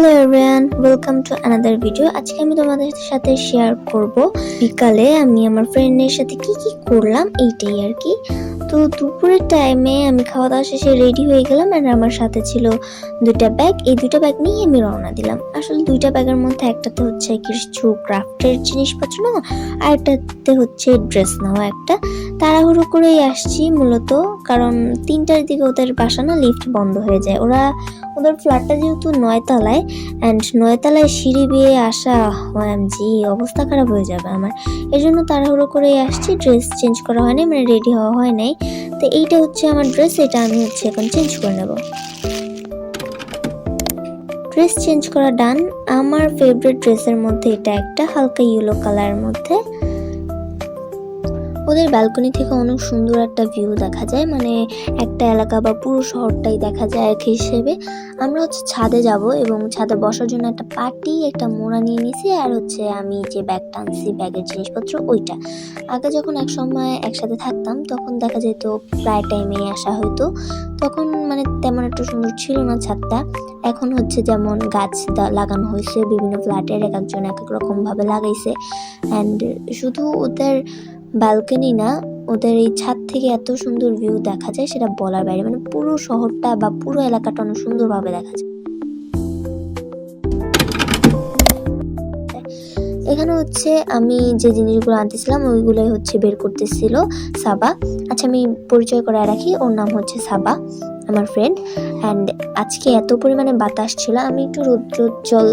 Hello everyone, welcome to another video. আজকে আমি তোমাদের সাথে শেয়ার করব বিকালে আমি আমার ফ্রেন্ডের সাথে কি কি করলাম, এইটাই আর কি। তো দুপুরের টাইমে আমি খাওয়া দাওয়া শেষে রেডি হয়ে গেলাম, আর আমার সাথে ছিল দুইটা ব্যাগ। এই দুইটা ব্যাগ নিয়ে আমি রওনা দিলাম। আসলে দুইটা ব্যাগের মধ্যে একটাতে হচ্ছে কিছু ক্রাফটের জিনিসপত্র নেওয়া, আর একটাতে হচ্ছে ড্রেস নেওয়া। একটা তাড়াহুড়ো করেই আসছি মূলত, কারণ 3টার দিকে ওদের বাসা না লিফট বন্ধ হয়ে যায়। ওদের ফ্ল্যাটটা যেহেতু 9তলায়, অ্যান্ড 9তলায় সিঁড়ি বেয়ে আসা, OMG অবস্থা খারাপ হয়ে যাবে আমার। এর জন্য তাড়াহুড়ো করে আসছি। ড্রেস চেঞ্জ করা হয়নি, মানে রেডি হওয়া হয় নাই। তো এইটা হচ্ছে আমার ড্রেস, এটা আমি হচ্ছে এখন চেঞ্জ করে নেব। ড্রেস চেঞ্জ করা ডান। আমার ফেভারিট ড্রেসের মধ্যে এটা একটা হালকা ইয়েলো কালারের মধ্যে। ওদের ব্যালকনি থেকে অনেক সুন্দর একটা ভিউ দেখা যায়, মানে একটা এলাকা বা পুরো শহরটাই দেখা যায় এক হিসেবে। আমরা হচ্ছে ছাদে যাব, এবং ছাদে বসার জন্য একটা পাটি, একটা মোড়া নিয়ে নিছি, আর হচ্ছে আমি যে ব্যাগ টানছি, ব্যাগের জিনিসপত্র ওইটা। আগে যখন এক সময় একসাথে থাকতাম তখন দেখা যেত প্রায় টাইমেই আসা হয়তো, তখন মানে তেমন একটা সুন্দর ছিল না ছাদটা। এখন হচ্ছে যেমন গাছ লাগানো হয়েছে, বিভিন্ন ফ্ল্যাটের এক একজন এক এক রকম ভাবে লাগাইছে। অ্যান্ড শুধু ওদের ব্যালকনি না, ওদের এই ছাদ থেকে এত সুন্দর ভিউ দেখা যায় সেটা বলার বাইরে, মানে পুরো শহরটা বা পুরো এলাকাটা অনেক সুন্দরভাবে দেখা যায়। এখানে হচ্ছে আমি যে জিনিসগুলো আনতেছিলাম ওইগুলোই হচ্ছে বের করতেছিল সাবা। আচ্ছা, আমি পরিচয় করে রাখি, ওর নাম হচ্ছে সাবা, আমার ফ্রেন্ড। অ্যান্ড আজকে এত পরিমাণে বাতাস ছিল, আমি একটু রৌদ্রোজ্জ্বল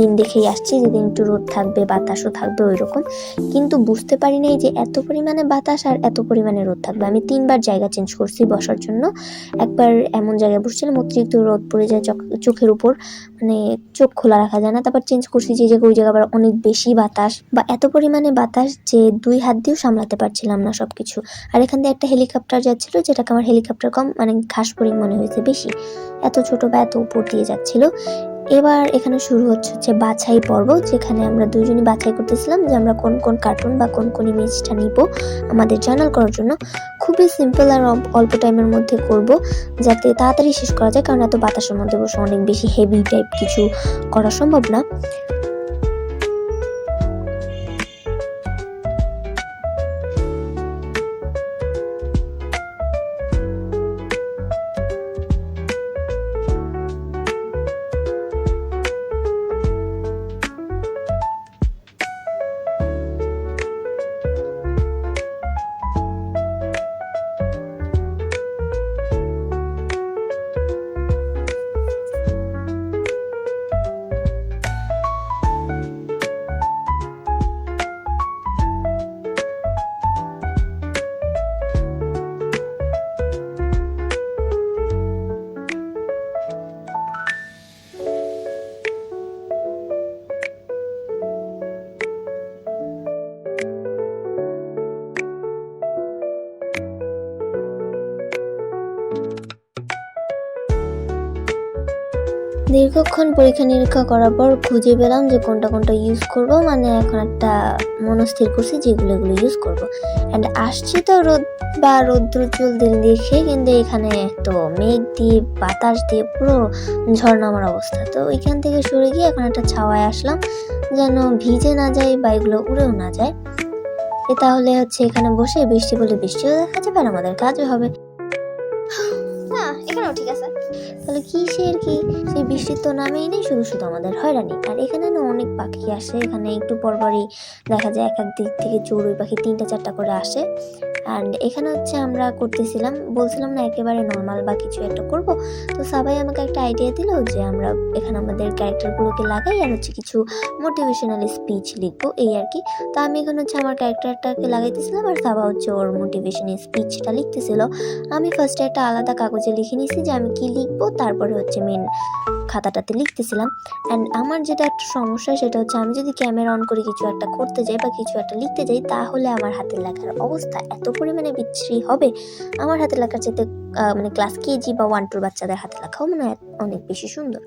দিন দেখেই আসছি, যেদিন একটু রোদ থাকবে বাতাসও থাকবে ওই রকম, কিন্তু বুঝতে পারি নাই যে এত পরিমাণে বাতাস আর এত পরিমাণে রোদ থাকবে। আমি 3বার জায়গা চেঞ্জ করছি বসার জন্য। একবার এমন জায়গায় বসছিলাম অতিরিক্ত রোদ পড়ে যায় চোখের উপর, মানে চোখ খোলা রাখা যায় না। তারপর চেঞ্জ করছি যে জায়গায়, ওই জায়গা আবার অনেক বেশি বাতাস, বা এত পরিমাণে বাতাস যে 2 হাত দিয়েও সামলাতে পারছিলাম না সবকিছু। আর এখান দিয়ে একটা হেলিকপ্টার যাচ্ছিল, যেটাকে আমার হেলিকপ্টার কম মানে ঘাস পরিমাণ মনে হয়েছে বেশি, এত ছোট বা এত উপর দিয়ে যাচ্ছিল। এবার এখানে শুরু হচ্ছে বাছাই পর্ব, যেখানে আমরা দুজনই বাছাই করতেছিলাম যে আমরা কোন কোন কার্টুন বা কোন কোন ইমেজটা নিব আমাদের জার্নাল করার জন্য। খুবই সিম্পল আর অল্প টাইমের মধ্যে করব, যাতে তাড়াতাড়ি শেষ করা যায়, কারণ এত বাতাসের মধ্যে বসে অনেক বেশি হেভি টাইপ কিছু করা সম্ভব না। দীর্ঘক্ষণ পরীক্ষা নিরীক্ষা করার পর খুঁজে পেলাম যে কোনটা কোনটা ইউজ করব, মানে এখন একটা মনস্থির করছি যেগুলো এগুলো ইউজ করব। অ্যান্ড আসছি তো রোদ বা রৌদ্রোজ্জ্বল দিন দেখে, কিন্তু এখানে তো মেঘ দিয়ে বাতাস দিয়ে পুরো ঝড় নামার অবস্থা। তো ওইখান থেকে সরে গিয়ে এখন একটা ছাওয়ায় আসলাম, যেন ভিজে না যায় বা এগুলো উড়েও না যায়। তাহলে হচ্ছে এখানে বসে বৃষ্টি বলে বৃষ্টিও দেখা যাবে আর আমাদের কাজও হবে। না, এখানেও ঠিক আছে। তাহলে কিসের কি, সেই বৃষ্টির তো নামেই নেই, শুধু শুধু আমাদের হয়রানি। আর এখানে না অনেক পাখি আসে, এখানে একটু পরপরই দেখা যায় এক এক দিক থেকে চড়ুই পাখি 3টা 4টা করে আসে। অ্যান্ড এখানে হচ্ছে আমরা করতেছিলাম, বলছিলাম না একেবারে নর্মাল বা কিছু একটা করব। তো সবাই আমাকে একটা আইডিয়া দিল যে আমরা এখানে আমাদের ক্যারেক্টারগুলোকে লাগাই আর হচ্ছে কিছু মোটিভেশনাল স্পিচ লিখবো, এই আর কি। তো আমি এখানে হচ্ছে আমার ক্যারেক্টারটাকে লাগাইতেছিলাম, আর সাবা হচ্ছে ওর মোটিভেশনাল স্পিচটা লিখতেছিল। আমি ফার্স্টে একটা আলাদা কাগজে লিখে নিয়েছি যে আমি কি লিখবো, তারপরে হচ্ছে মেন খাতাটাতে লিখতেছিলাম। অ্যান্ড আমার যেটা একটা সমস্যা সেটা হচ্ছে, আমি যদি ক্যামেরা অন করে কিছু একটা করতে যাই বা কিছু একটা লিখতে যাই, তাহলে আমার হাতের লেখার অবস্থা এত পরিমাণে বিচ্ছিরি হবে। আমার হাতের লেখার চাইতে মানে ক্লাস কেজি বা 1-2 বাচ্চাদের হাতের লেখাও মানে অনেক বেশি সুন্দর।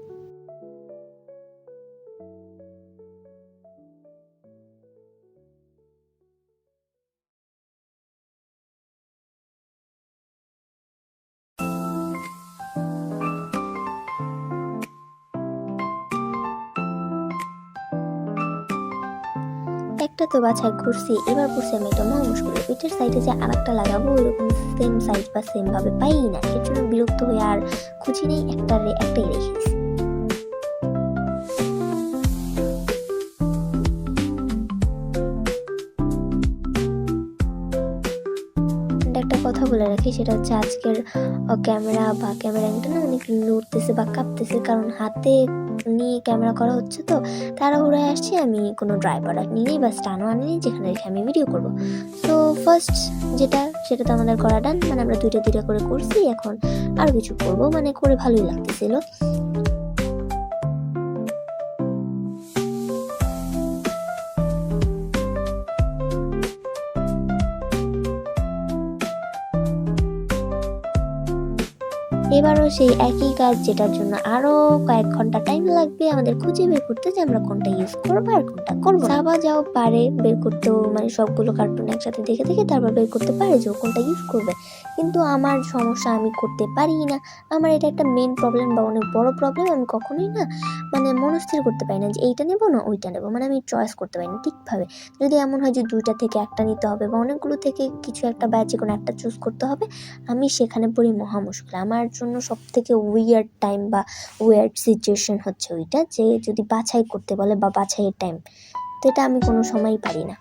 একটা তো বাছাই করছি, এবার করছি আমি এটা মহা মুশকিল। পিঠের সাইডে যে আর একটা লাগাবো ওইরকম সেম সাইজ বা সেম ভাবে পাই না, এর জন্য বিরক্ত হয়ে আর খুঁজি নেই, একটাই রেখেছি। একটা কথা বলে রাখি, সেটা হচ্ছে আজকের ক্যামেরা বা ক্যামেরা অ্যাঙ্গেল না অনেক লড়তেছে বা কাঁপতেছে, কারণ হাতে নিয়ে ক্যামেরা করা হচ্ছে তো তাড়াহুড়ায় আসছি। আমি কোনো ড্রাইভার নিয়ে বা স্টানও আনিনি যেখানে রেখে আমি ভিডিও করব। তো ফার্স্ট সেটা তো আমাদের করা ডান, মানে আমরা দুইটা করে করছি। এখন আরও কিছু করব, মানে করে ভালোই লাগতেছিল। এবারও সেই একই কাজ, যেটার জন্য আরো কয়েক ঘন্টা টাইম লাগবে আমাদের খুঁজে বের করতে যে আমরা কোনটা ইউজ করবো আর কোনটা করবো। সাবা যাও পারে বের করতেও, মানে সবগুলো কার্টুন একসাথে দেখে দেখে তারপর বের করতে পারে যে ও কোনটা ইউজ করবে, কিন্তু আমার সমস্যা, আমি করতে পারি না। আমার এটা একটা মেন প্রবলেম বা অনেক বড় প্রবলেম। আমি কখনোই না মানে মনস্থির করতে পারি না যে এইটা নেবো না ওইটা নেবো, মানে আমি চয়েস করতে পারি না ঠিকভাবে। যদি এমন হয় যে দুইটা থেকে একটা নিতে হবে বা অনেকগুলো থেকে কিছু একটা বা যে কোনো একটা চুজ করতে হবে, আমি সেখানে পড়ি মহা মুশকিল। আমার জন্য সব থেকে উইয়ার্ড টাইম বা উইয়ার্ড সিচুয়েশন হচ্ছে ওইটা, যে যদি বাছাই করতে বলে বা বাছাইয়ের টাইম, তো এটা আমি কোনো সময়ই পারি না।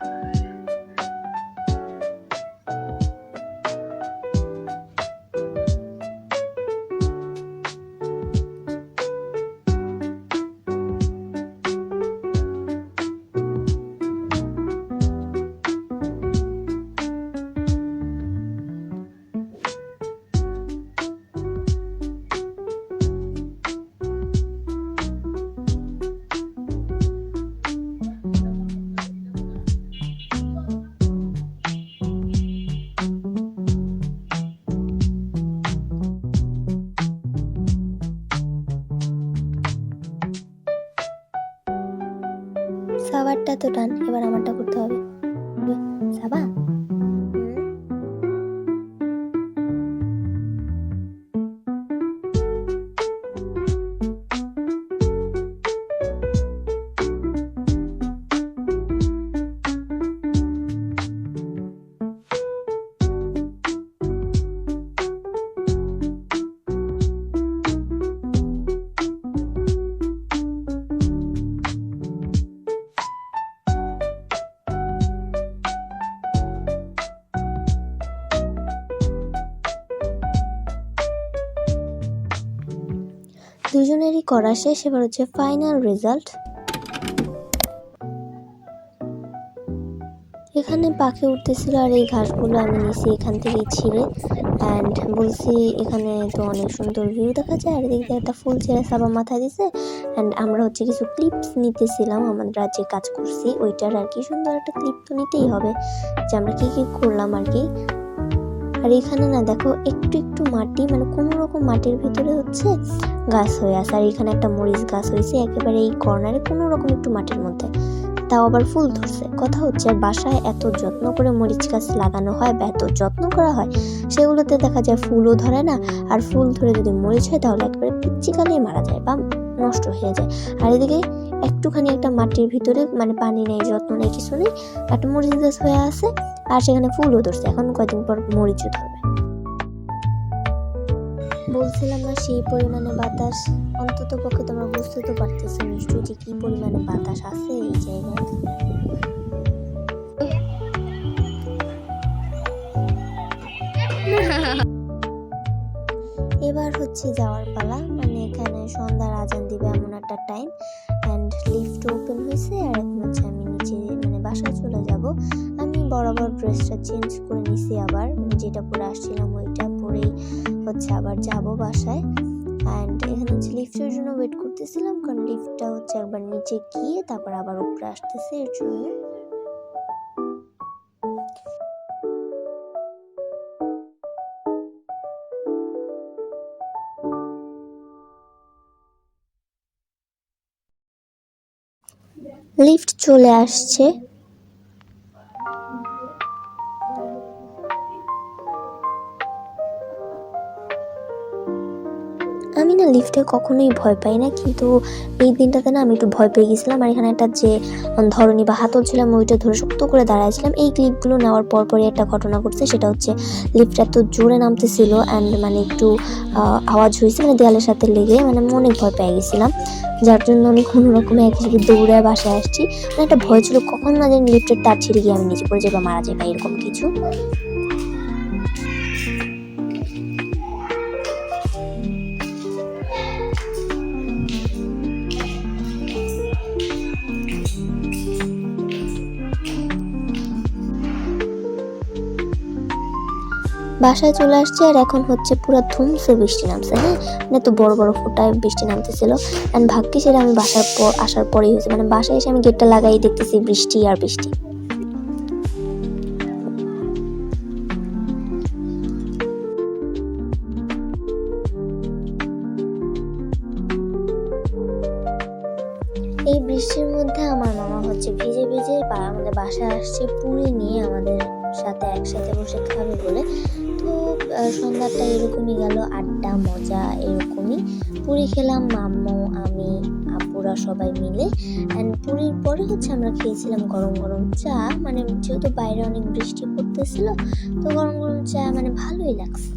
সাবারটা তো ডান, এবার আমারটা করতে হবে। সাবা দুজনেরই করা শেষ, এবার হচ্ছে ফাইনাল রেজাল্ট। এখানে পাখি উঠতেছিল আর এই ঘাসগুলো আমি নিছি এখান থেকেই ছিঁড়ে, অ্যান্ড বলছি এখানে তো অনেক সুন্দর ভিউ দেখা যায়, আর এদিক দিয়ে একটা ফুল ছেড়ে সাবা মাথায় দিছে। অ্যান্ড আমরা হচ্ছে কিছু ক্লিপস নিতেছিলাম, আমরা যে কাজ করছি ওইটার আর কি, সুন্দর একটা ক্লিপ তো নিতেই হবে যে আমরা কী কী করলাম আর কি। আর এখানে না দেখো একটু একটু মাটি, মানে কোনো রকম মাটির ভিতরে হচ্ছে গাছ হয়ে আছে, আর এখানে একটা মরিচ গাছ হয়েছে একেবারে এই কর্নারে কোনো রকম একটু মাটির মধ্যে, তাও আবার ফুল ধরছে। কথা হচ্ছে বাসায় এত যত্ন করে মরিচ গাছ লাগানো হয় বা এত যত্ন করা হয়, সেগুলোতে দেখা যায় ফুলও ধরে না, আর ফুল ধরে যদি মরিচ হয় তাহলে একেবারে পিচ্চিকালেই মারা যায় বা নষ্ট হয়ে যায়। আর এদিকে একটুখানি একটা মাটির ভিতরে, মানে পানি নেই, যত্ন নেই, কিছু নেই, একটা মরিচ গাছ হয়ে আছে আর সেখানে ফুলও ধরছে। এখন কয়েকদিন পর মরিচও ধরবে। বলছিলাম না সেই পরিমাণে বাতাস, অন্তত পক্ষে তোমরা বুঝতে তো পারতেছো নিশ্চয়ই যে কি পরিমাণে বাতাস আছে এই জায়গায়। এবার হচ্ছে যাওয়ার পালা, মানে এখানে সন্ধ্যার আজান দিবে এমন একটা টাইম, অ্যান্ড লিফট ওপেন হয়েছে। আর এখন হচ্ছে আমি নিচে মানে বাসায় চলে যাব। আমি বরাবর ড্রেসটা চেঞ্জ করে নিছি আবার, মানে যেটা পরে আসছিলাম ওইটা পরেই হচ্ছে আবার যাব বাসায়। অ্যান্ড এখানে হচ্ছে লিফটের জন্য ওয়েট করতেছিলাম, কারণ লিফটটা হচ্ছে একবার নিচে গিয়ে তারপর আবার উপরে আসতেছে, এর জন্য। লিফট চলে আসছে। আমি না লিফটে কখনোই ভয় পাই না, কিন্তু এই দিনটাতে না আমি একটু ভয় পেয়ে গেছিলাম। আর এখানে একটা যে ধরনী বা হাতল ছিল, আমি ওইটা ধরে শক্ত করে দাঁড়াইছিলাম। এই ক্লিপগুলো নেওয়ার পরপরই একটা ঘটনা ঘটছে, সেটা হচ্ছে লিফটটা এত জোরে নামতেছিল অ্যান্ড মানে একটু আওয়াজ হয়েছে, মানে দেয়ালের সাথে লেগে মানে আমি অনেক ভয় পেয়ে গেছিলাম, যার জন্য আমি কোনো রকমে একসাথে দৌড়ায় বাসায় আসছি। মানে একটা ভয় ছিল কখন না জানি লিফটের তার ছিঁড়ে গিয়ে আমি নিচে পড়ে যাই বা মারা যাই বা এরকম কিছু। বাসায় চলে আসছি আর এখন হচ্ছে পুরো ধুমসে বৃষ্টি নামছে। হ্যাঁ, মানে তো বড় বড় ফোঁটায় বৃষ্টি নামতেছিল। অ্যান্ড ভাগ্যি সেটা আমি বাসার পর আসার পরেই হয়েছে, মানে বাসায় এসে আমি গেটটা লাগাই দেখতেছি বৃষ্টি আর বৃষ্টি। এই বৃষ্টির মধ্যে আমার মামা হচ্ছে ভিজে ভিজে আমাদের বাসায় আসছে পুরি নিয়ে আমাদের সাথে একসাথে বসে খাবে বলে। তো সন্ধ্যাটা এরকমই গেল, আড্ডা মজা এরকমই। পুরি খেলাম মাম্মু, আমি, আপুরা সবাই মিলে। অ্যান্ড পুরীর পরে হচ্ছে আমরা খেয়েছিলাম গরম গরম চা, মানে যেহেতু বাইরে অনেক বৃষ্টি পড়তেছিল তো গরম গরম চা মানে ভালোই লাগছে।